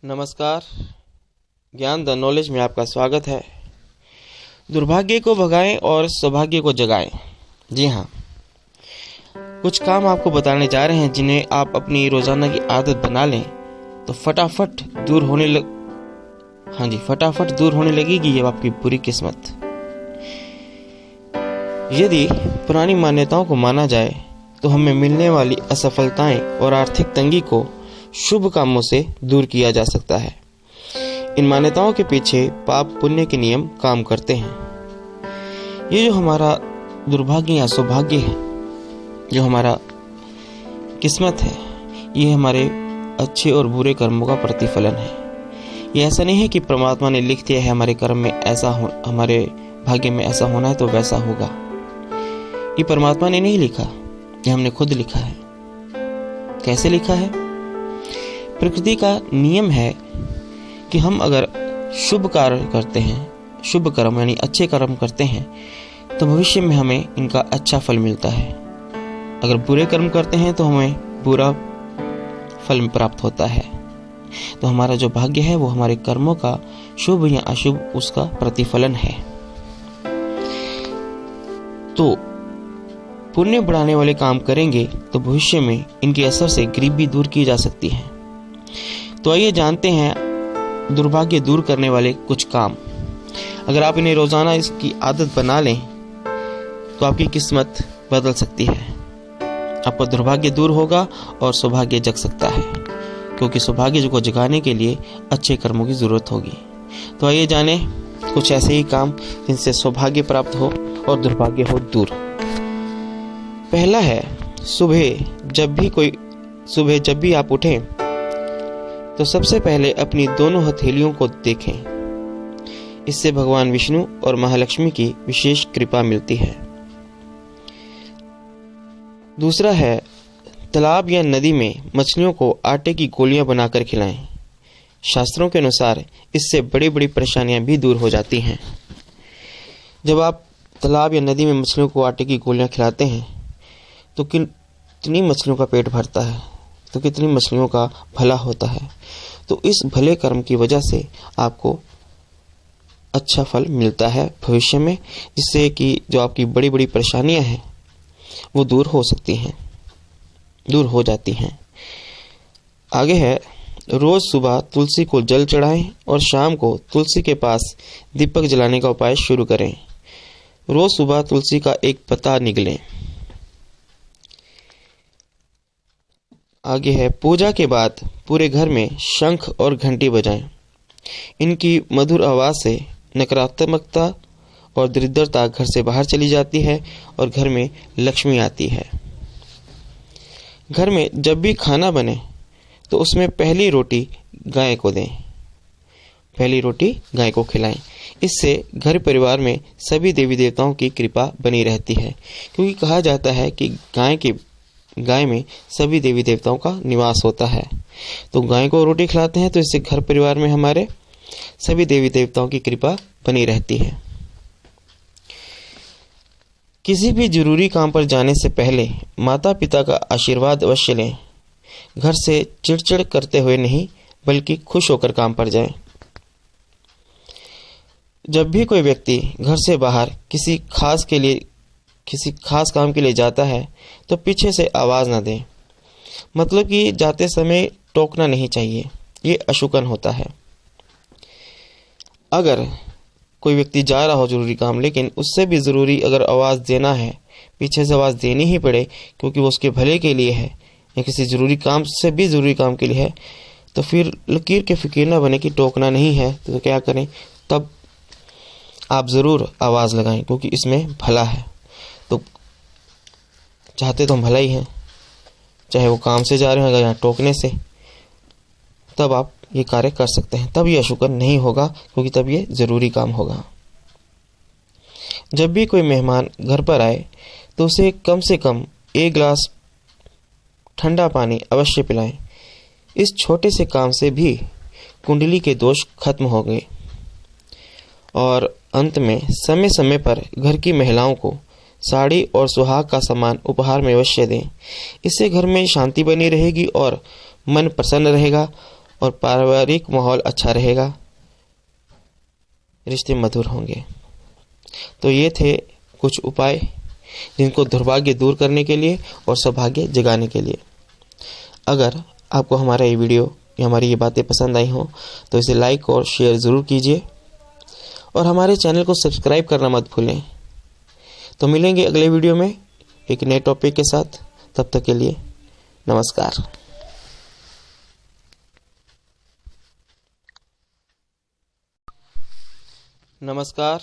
नमस्कार। ज्ञान the knowledge में आपका स्वागत है। दुर्भाग्य को भगाएं और सौभाग्य को जगाएं। जी हाँ, कुछ काम आपको बताने जा रहे हैं जिन्हें आप अपनी रोजाना की आदत बना लें तो फटाफट दूर होने लगेगी ये आपकी बुरी किस्मत। यदि पुरानी मान्यताओं को माना जाए तो हमें मिलने वाली असफलताएं और आर्थिक तंगी को शुभ कामों से दूर किया जा सकता है। इन मान्यताओं के पीछे पाप पुण्य के नियम काम करते हैं। ये जो हमारा दुर्भाग्य या सौभाग्य है, जो हमारा किस्मत है, ये हमारे अच्छे और बुरे कर्मों का प्रतिफलन है। ये ऐसा नहीं है कि परमात्मा ने लिख दिया है हमारे कर्म में हमारे भाग्य में ऐसा होना है तो वैसा होगा। ये परमात्मा ने नहीं लिखा, ये हमने खुद लिखा है। कैसे लिखा है? प्रकृति का नियम है कि हम अगर शुभ कार्य करते हैं, शुभ कर्म यानी अच्छे कर्म करते हैं, तो भविष्य में हमें इनका अच्छा फल मिलता है। अगर बुरे कर्म करते हैं तो हमें बुरा फल प्राप्त होता है। तो हमारा जो भाग्य है वो हमारे कर्मों का शुभ या अशुभ उसका प्रतिफलन है। तो पुण्य बढ़ाने वाले काम करेंगे तो भविष्य में इनके असर से गरीबी दूर की जा सकती है। तो आइए जानते हैं दुर्भाग्य दूर करने वाले कुछ काम। अगर आप इन्हें रोजाना इसकी आदत बना लें तो आपकी किस्मत बदल सकती है। आपका दुर्भाग्य दूर होगा और सौभाग्य जग सकता है, क्योंकि सौभाग्य को जगाने के लिए अच्छे कर्मों की जरूरत होगी। तो आइए जाने कुछ ऐसे ही काम जिनसे सौभाग्य प्राप्त हो और दुर्भाग्य हो दूर। पहला है, सुबह जब भी आप उठें तो सबसे पहले अपनी दोनों हथेलियों को देखें। इससे भगवान विष्णु और महालक्ष्मी की विशेष कृपा मिलती है। दूसरा है, तालाब या नदी में मछलियों को आटे की गोलियां बनाकर खिलाएं। शास्त्रों के अनुसार इससे बड़ी बड़ी परेशानियां भी दूर हो जाती हैं। जब आप तालाब या नदी में मछलियों को आटे की गोलियां खिलाते हैं तो कितनी मछलियों का पेट भरता है, तो कितनी मछलियों का भला होता है। तो इस भले कर्म की वजह से आपको अच्छा फल मिलता है भविष्य में, जिससे कि जो आपकी बड़ी बड़ी परेशानियां हैं वो दूर हो जाती हैं। आगे है, रोज सुबह तुलसी को जल चढ़ाएं और शाम को तुलसी के पास दीपक जलाने का उपाय शुरू करें। रोज सुबह तुलसी का एक पत्ता निगलें। आगे है, पूजा के बाद पूरे घर में शंख और घंटी बजाएं। इनकी मधुर आवाज से नकारात्मकता और दरिद्रता घर से बाहर चली जाती है और घर में लक्ष्मी आती है। घर में जब भी खाना बने तो उसमें पहली रोटी गाय को दें, पहली रोटी गाय को खिलाएं। इससे घर परिवार में सभी देवी देवताओं की कृपा बनी रहती है, क्योंकि कहा जाता है कि गाय में सभी देवी देवताओं का निवास होता है। तो गाय को रोटी खिलाते हैं तो इससे घर परिवार में हमारे सभी देवी देवताओं की कृपा बनी रहती है। किसी भी जरूरी काम पर जाने से पहले माता पिता का आशीर्वाद अवश्य लें। घर से चिड़चिड़ करते हुए नहीं, बल्कि खुश होकर काम पर जाएं। जब भी कोई व्यक्ति घर से बाहर किसी खास काम के लिए जाता है तो पीछे से आवाज ना दें। मतलब कि जाते समय टोकना नहीं चाहिए, ये अशुकन होता है। अगर कोई व्यक्ति जा रहा हो जरूरी काम, लेकिन उससे भी जरूरी अगर आवाज देना है, पीछे से आवाज देनी ही पड़े क्योंकि वो उसके भले के लिए है या किसी जरूरी काम से भी जरूरी काम के लिए है, तो फिर लकीर के फिकीर ना बने कि टोकना नहीं है। तो क्या करें, तब आप जरूर आवाज लगाएं, क्योंकि इसमें भला है। तो चाहते तो हम भला ही हैं, चाहे वो काम से जा रहे हो या टोकने से, तब आप ये कार्य कर सकते हैं। तब ये अशुकन नहीं होगा, क्योंकि तब ये जरूरी काम होगा। जब भी कोई मेहमान घर पर आए तो उसे कम से कम 1 गिलास ठंडा पानी अवश्य पिलाएं। इस छोटे से काम से भी कुंडली के दोष खत्म हो गए। और अंत में समय समय पर घर की महिलाओं को साड़ी और सुहाग का सामान उपहार में अवश्य दें। इससे घर में शांति बनी रहेगी और मन प्रसन्न रहेगा और पारिवारिक माहौल अच्छा रहेगा, रिश्ते मधुर होंगे। तो ये थे कुछ उपाय जिनको दुर्भाग्य दूर करने के लिए और सौभाग्य जगाने के लिए। अगर आपको हमारा ये वीडियो या हमारी ये बातें पसंद आई हो तो इसे लाइक और शेयर ज़रूर कीजिए और हमारे चैनल को सब्सक्राइब करना मत भूलें। तो मिलेंगे अगले वीडियो में एक नए टॉपिक के साथ। तब तक के लिए नमस्कार। नमस्कार।